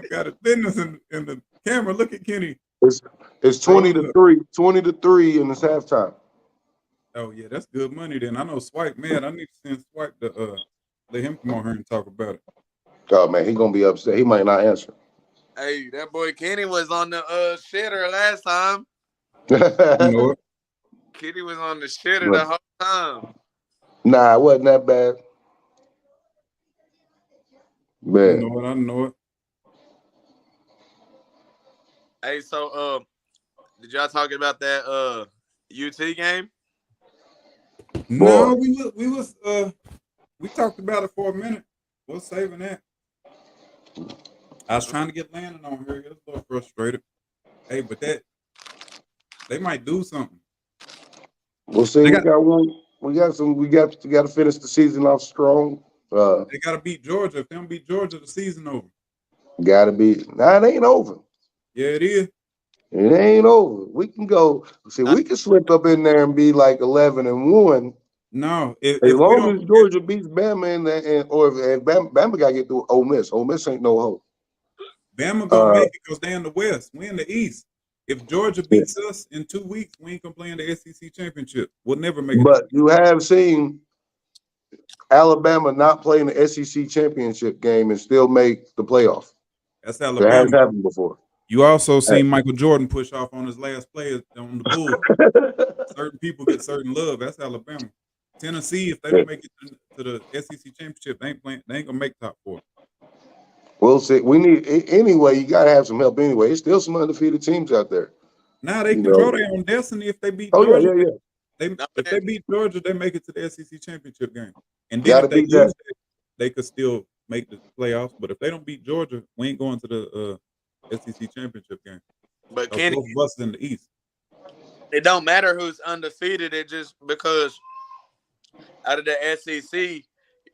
Speaker 3: got his business in the camera. Look at Kenny.
Speaker 2: It's 20 to 3, 20 to 3, and it's halftime.
Speaker 3: Oh yeah, that's good money. Then I know Swipe, man. I need to send Swipe to let him come on here and talk about it.
Speaker 2: Oh man, he gonna be upset. He might not answer.
Speaker 6: Hey, that boy Kenny was on the shitter last time.
Speaker 3: You know it.
Speaker 6: Kenny was on the shitter the whole time.
Speaker 2: Nah, it wasn't that bad.
Speaker 3: I
Speaker 2: Man,
Speaker 3: know it. I know it.
Speaker 6: Hey, so did y'all talk about that UT game?
Speaker 3: No, we talked about it for a minute. We're saving that. I was trying to get Landon on here. He was a little frustrated. Hey, but they might do something.
Speaker 2: we'll see. We got to finish the season off strong.
Speaker 3: They got to beat Georgia. If they don't beat Georgia, the season over.
Speaker 2: Gotta be. Nah, it ain't over.
Speaker 3: Yeah, it is.
Speaker 2: It ain't over. We can go. See, we can slip up in there and be like 11-1.
Speaker 3: No,
Speaker 2: As
Speaker 3: if we
Speaker 2: long
Speaker 3: don't
Speaker 2: as Georgia beats Bama or if Bama got to get through Ole Miss. Ole Miss ain't no hope.
Speaker 3: Bama gonna make it because they're in the West. We in the East. If Georgia beats us in 2 weeks, we ain't gonna play in the SEC championship. We'll never make it.
Speaker 2: But you have seen Alabama not play in the SEC championship game and still make the playoff.
Speaker 3: That's
Speaker 2: That
Speaker 3: Alabama.
Speaker 2: has happened before.
Speaker 3: You also seen Michael Jordan push off on his last play on the Bulls. Certain people get certain love. That's Alabama. Tennessee, if they don't make it to the SEC championship, they ain't gonna make top 4.
Speaker 2: We'll see. We need anyway. You gotta have some help anyway. There's still some undefeated teams out there.
Speaker 3: Now they control their own destiny. If they beat
Speaker 2: Oh
Speaker 3: Georgia,
Speaker 2: yeah.
Speaker 3: if they beat Georgia, they make it to the SEC championship game. And then
Speaker 2: Gotta
Speaker 3: if they
Speaker 2: beat
Speaker 3: lose,
Speaker 2: that.
Speaker 3: they could still make the playoffs. But if they don't beat Georgia, we ain't going to the SEC championship game.
Speaker 6: But Kenny,
Speaker 3: both of us in the East.
Speaker 6: it don't matter who's undefeated. It just because out of the SEC,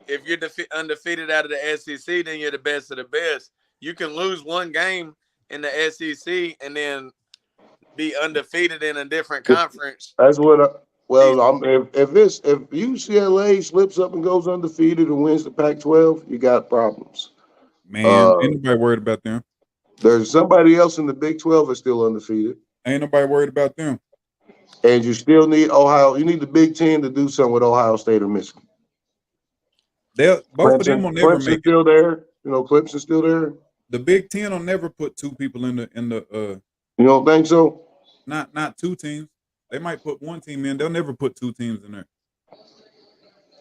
Speaker 6: if you're undefeated out of the SEC, then you're the best of the best. You can lose one game in the SEC and then be undefeated in a different conference.
Speaker 2: That's what. If UCLA slips up and goes undefeated and wins the Pac-12, you got problems.
Speaker 3: Man, ain't nobody worried about them.
Speaker 2: There's somebody else in the Big 12 that's still undefeated.
Speaker 3: Ain't nobody worried about them.
Speaker 2: And you still need Ohio. You need the Big 10 to do something with Ohio State or Michigan.
Speaker 3: Both of them will never make it.
Speaker 2: Still there. Clemson's still there.
Speaker 3: The Big 10 will never put 2 people in the.
Speaker 2: You don't think so?
Speaker 3: Not 2 teams. They might put 1 team in. They'll never put 2 teams in there.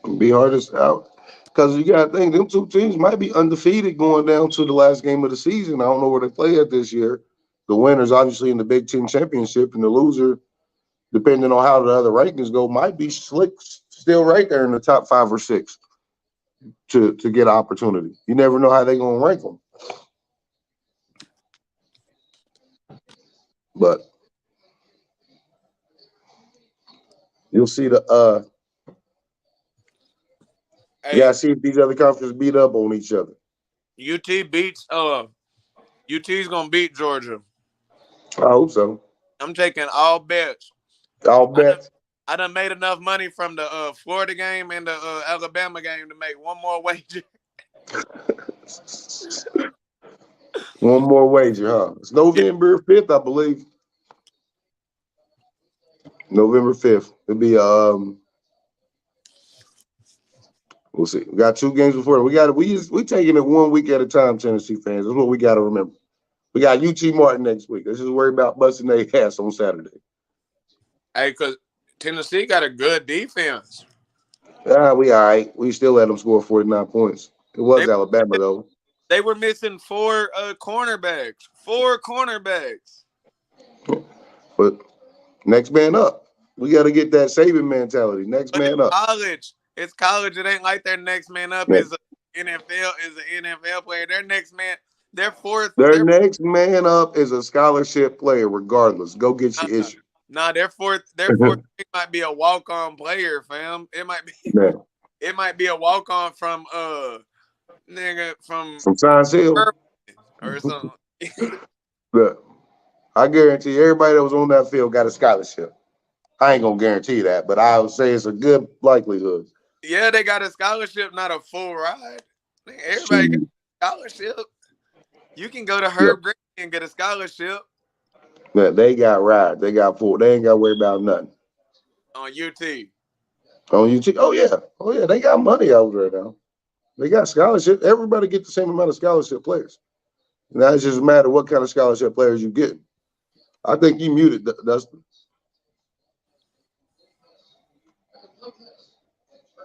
Speaker 2: It'll be hardest out because you got to think them 2 teams might be undefeated going down to the last game of the season. I don't know where they play at this year. The winner's obviously in the Big 10 championship, and the loser, depending on how the other rankings go, might be still right there in the top 5 or 6 to get an opportunity. You never know how they're going to rank them. But you'll see you gotta see if these other conferences beat up on each other.
Speaker 6: UT's gonna beat Georgia.
Speaker 2: I hope so.
Speaker 6: I'm taking all bets.
Speaker 2: All bets.
Speaker 6: I done made enough money from the Florida game and the Alabama game to make one more wager.
Speaker 2: One more wager, huh? It's November 5th, I believe. November 5th. It'll be we'll see. We got 2 games before. We taking it 1 week at a time, Tennessee fans. That's what we gotta remember. We got UT Martin next week. Let's just worry about busting their ass on Saturday.
Speaker 6: Hey, because Tennessee got a good defense.
Speaker 2: We all right. We still let them score 49 points. It was Alabama, though.
Speaker 6: They were missing 4 cornerbacks. 4 cornerbacks.
Speaker 2: But Next man up. We got to get that saving mentality. Next
Speaker 6: But
Speaker 2: man
Speaker 6: it's
Speaker 2: up.
Speaker 6: college. It's college. It ain't like their next man up
Speaker 2: Yeah.
Speaker 6: is an NFL player. Their next man, their fourth.
Speaker 2: Their next man up is a scholarship player, regardless. Go get your issue.
Speaker 6: Nah, their fourth pick might be a walk-on player, fam. It might be.
Speaker 2: Yeah.
Speaker 6: It might be a walk-on from from
Speaker 2: Science Hill
Speaker 6: or something.
Speaker 2: Look, I guarantee everybody that was on that field got a scholarship. I ain't gonna guarantee that, but I would say it's a good likelihood.
Speaker 6: Yeah, they got a scholarship, not a full ride. Everybody got a scholarship. You can go to Herb Green and get a scholarship.
Speaker 2: Yeah, they got rides. They got full. They ain't got to worry about nothing.
Speaker 6: On UT.
Speaker 2: On UT. Oh yeah. They got money out there now. They got scholarship. Everybody get the same amount of scholarship players. Now it's just a matter of what kind of scholarship players you get. I think you muted, Dustin.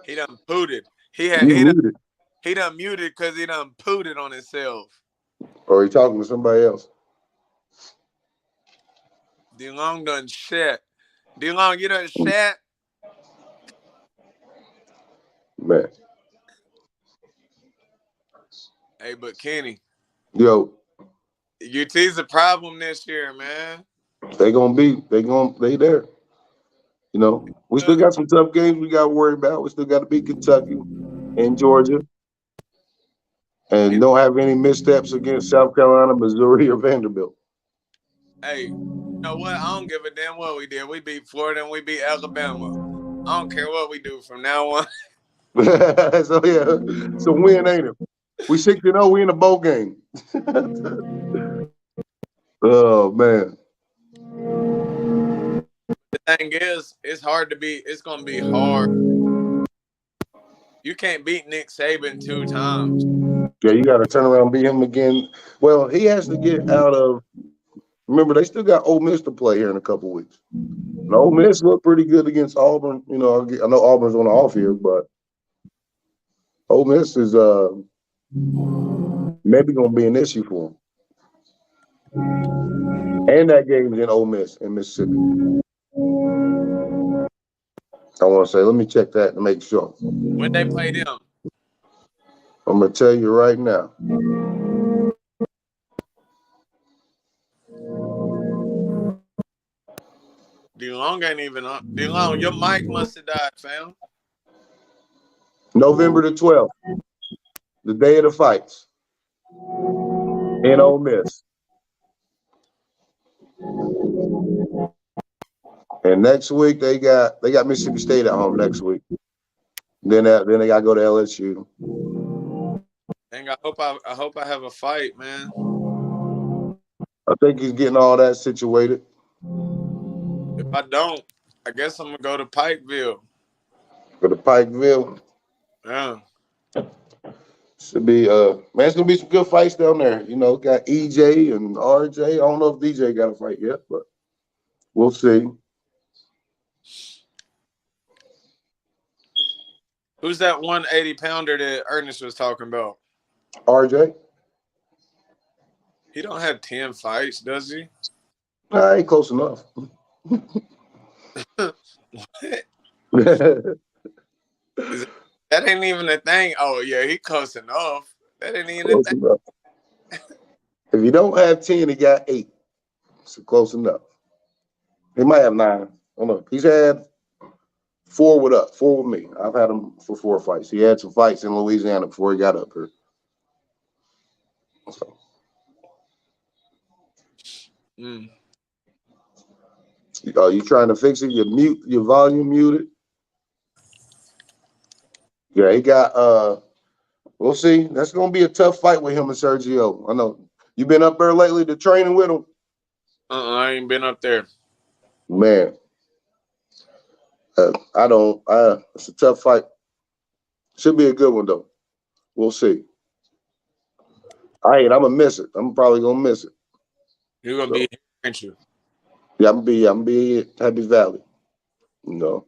Speaker 6: He done pooted. He done muted because he done pooted on himself.
Speaker 2: Or he talking to somebody else.
Speaker 6: DeLong done shat. DeLong, you done shat?
Speaker 2: Man.
Speaker 6: Hey, but Kenny.
Speaker 2: Yo.
Speaker 6: UT's a problem this year, man.
Speaker 2: They there. You know, we still got some tough games we got to worry about. We still got to beat Kentucky and Georgia. And don't have any missteps against South Carolina, Missouri, or Vanderbilt.
Speaker 6: Hey, you know what? I don't give a damn what we did. We beat Florida and we beat Alabama. I don't care what we do from now on.
Speaker 2: So, yeah, it's a win, ain't it? We 6-0, we in a bowl game. Oh, man.
Speaker 6: The thing is, it's going to be hard. You can't beat Nick Saban 2 times.
Speaker 2: Yeah, you got to turn around and beat him again. Well, he has to get out of. Remember, they still got Ole Miss to play here in a couple of weeks. And Ole Miss looked pretty good against Auburn. You know, I know Auburn's on the off here, but Ole Miss is maybe going to be an issue for him. And that game is in Ole Miss in Mississippi. I want to say, let me check that to make sure.
Speaker 6: When they play them?
Speaker 2: I'm going to tell you right now.
Speaker 6: DeLong ain't even on. DeLong, your mic must have died, fam.
Speaker 2: November the 12th, the day of the fights in Ole Miss. And next week they got Mississippi State at home next week. Then they got to go to LSU.
Speaker 6: Dang, I hope I have a fight, man.
Speaker 2: I think he's getting all that situated.
Speaker 6: If I don't, I guess I'm gonna go to Pikeville.
Speaker 2: Go to Pikeville.
Speaker 6: Yeah.
Speaker 2: Should be man, it's gonna be some good fights down there. You know, got EJ and RJ. I don't know if DJ got a fight yet, but we'll see.
Speaker 6: Who's that 180-pounder that Ernest was talking about?
Speaker 2: RJ?
Speaker 6: He don't have 10 fights, does he?
Speaker 2: Nah, ain't close enough.
Speaker 6: What? That ain't even a thing. Oh yeah, he close enough. That ain't even
Speaker 2: Close
Speaker 6: a thing.
Speaker 2: enough. If you don't have 10, he got 8. So close enough. He might have 9. I don't know. He's had 4 with me. I've had him for 4 fights. He had some fights in Louisiana before he got up here. So. You trying to fix it? Your volume muted. Yeah, he got we'll see. That's gonna be a tough fight with him and Sergio. I know. You been up there lately to training with him?
Speaker 6: I ain't been up there.
Speaker 2: Man. It's a tough fight. Should be a good one though. We'll see. I'm gonna miss it. I'm probably gonna miss it.
Speaker 6: You're gonna be here, aren't you?
Speaker 2: Yeah, I'm gonna be at Happy Valley. You know.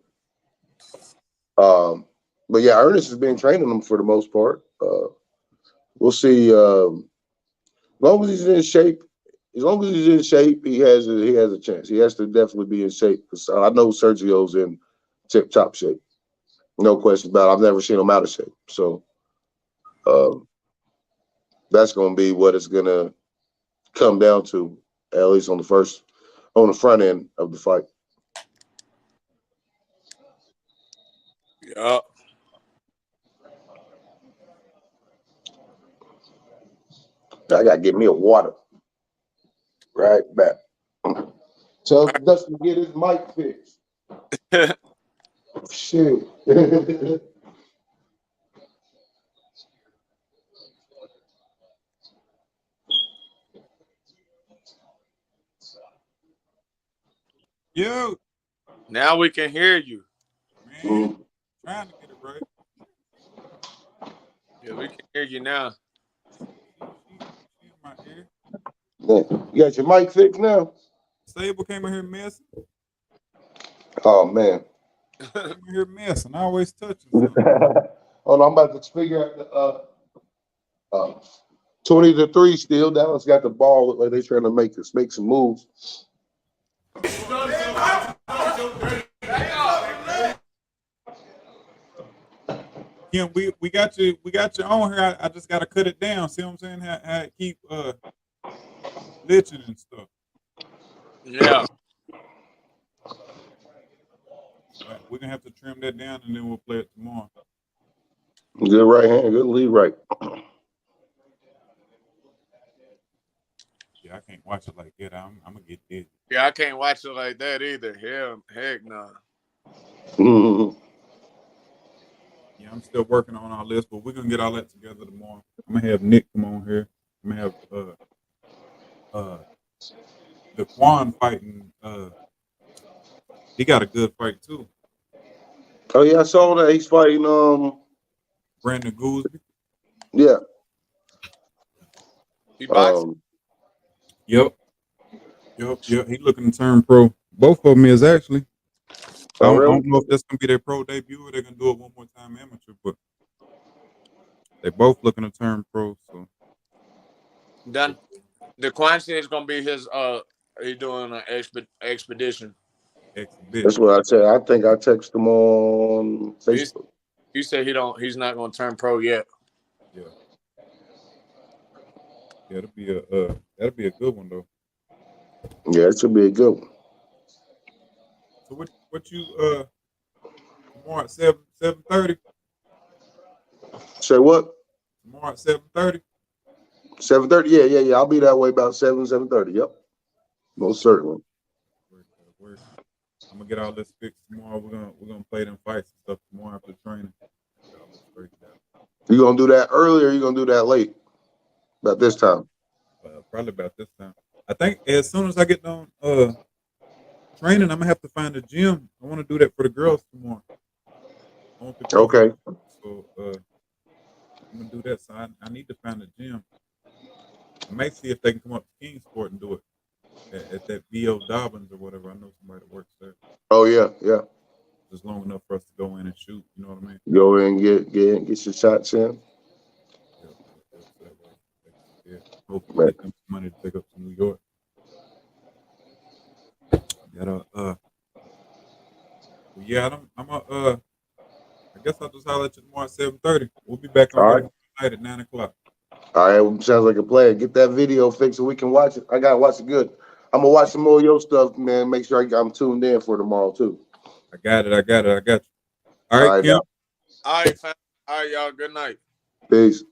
Speaker 2: But yeah, Ernest has been training them for the most part. We'll see. As long as he's in shape as long as he's in shape, he has a chance. He has to definitely be in shape. Because I know Sergio's in tip-top shape. No question about it. I've never seen him out of shape. So that's going to be what it's going to come down to, at least on the front end of the fight.
Speaker 6: Yeah.
Speaker 2: I got to get me a water. Right back. Tell Dustin to get his mic fixed. Shit.
Speaker 3: Yo,
Speaker 6: Now we can hear you.
Speaker 3: man, trying to get it right.
Speaker 6: Yeah, we can hear you now.
Speaker 3: She in my ear.
Speaker 2: You got your mic fixed now?
Speaker 3: Sable came in here messing.
Speaker 2: Oh, man.
Speaker 3: Came in here messing. I always touching something.
Speaker 2: Hold on, I'm about to figure out the 20-3 still. Dallas got the ball. Look like they're trying to make some moves.
Speaker 3: Yeah, we got you on here. I just gotta cut it down. See what I'm saying? How it keep glitching and stuff.
Speaker 6: Yeah.
Speaker 3: Right, we're gonna have to trim that down and then we'll play it tomorrow.
Speaker 2: Good right hand, good lead right.
Speaker 3: Yeah, I can't watch it like that. I'm gonna get dizzy.
Speaker 6: Yeah, I can't watch it like that either. Heck no.
Speaker 3: Yeah, I'm still working on our list, but we're gonna get all that together tomorrow. I'm gonna have Nick come on here. I'm gonna have the Quan fighting. He got a good fight too.
Speaker 2: Oh yeah, I saw that he's fighting.
Speaker 3: Brandon Goolsby.
Speaker 2: Yeah.
Speaker 6: He boxing.
Speaker 3: Yep. He looking to turn pro. Both of them is actually. I don't know if that's gonna be their pro debut or they're gonna do it one more time amateur, but they both looking to turn pro. So
Speaker 6: Done. The Quincy is gonna be his. He doing an expedition.
Speaker 2: That's what I said. I think I texted him on Facebook.
Speaker 6: He said he's not gonna turn pro yet.
Speaker 3: Yeah, that'll be a good one though.
Speaker 2: Yeah, it should be a good one.
Speaker 3: So what you tomorrow at 7:30?
Speaker 2: Say what?
Speaker 3: Tomorrow at 7:30.
Speaker 2: 7:30. Yeah. I'll be that way about 7:30. Yep. Most certainly.
Speaker 3: I'm gonna get all this fixed tomorrow. We're gonna play them fights and stuff tomorrow after training.
Speaker 2: You gonna do that early or you gonna do that late? About this time?
Speaker 3: Probably about this time. I think as soon as I get done training, I'm gonna have to find a gym. I want to do that for the girls tomorrow.
Speaker 2: Okay.
Speaker 3: So I'm gonna do that. So I need to find a gym. I may see if they can come up to Kingsport and do it at that B.O. Dobbins or whatever. I know somebody that works there.
Speaker 2: Oh yeah.
Speaker 3: Just long enough for us to go in and shoot. You know what I mean?
Speaker 2: Go in, get your shots in.
Speaker 3: Yeah. Hopefully get them some money to pick up to New York. I guess I'll just holler at you tomorrow at 7:30. We'll be back on tonight at 9 o'clock.
Speaker 2: All right, sounds like a plan. Get that video fixed so we can watch it. I gotta watch it good. I'm gonna watch some more of your stuff, man. Make sure I'm tuned in for tomorrow too.
Speaker 3: I got you. All right, Kim.
Speaker 6: All right, y'all. Good night.
Speaker 2: Peace.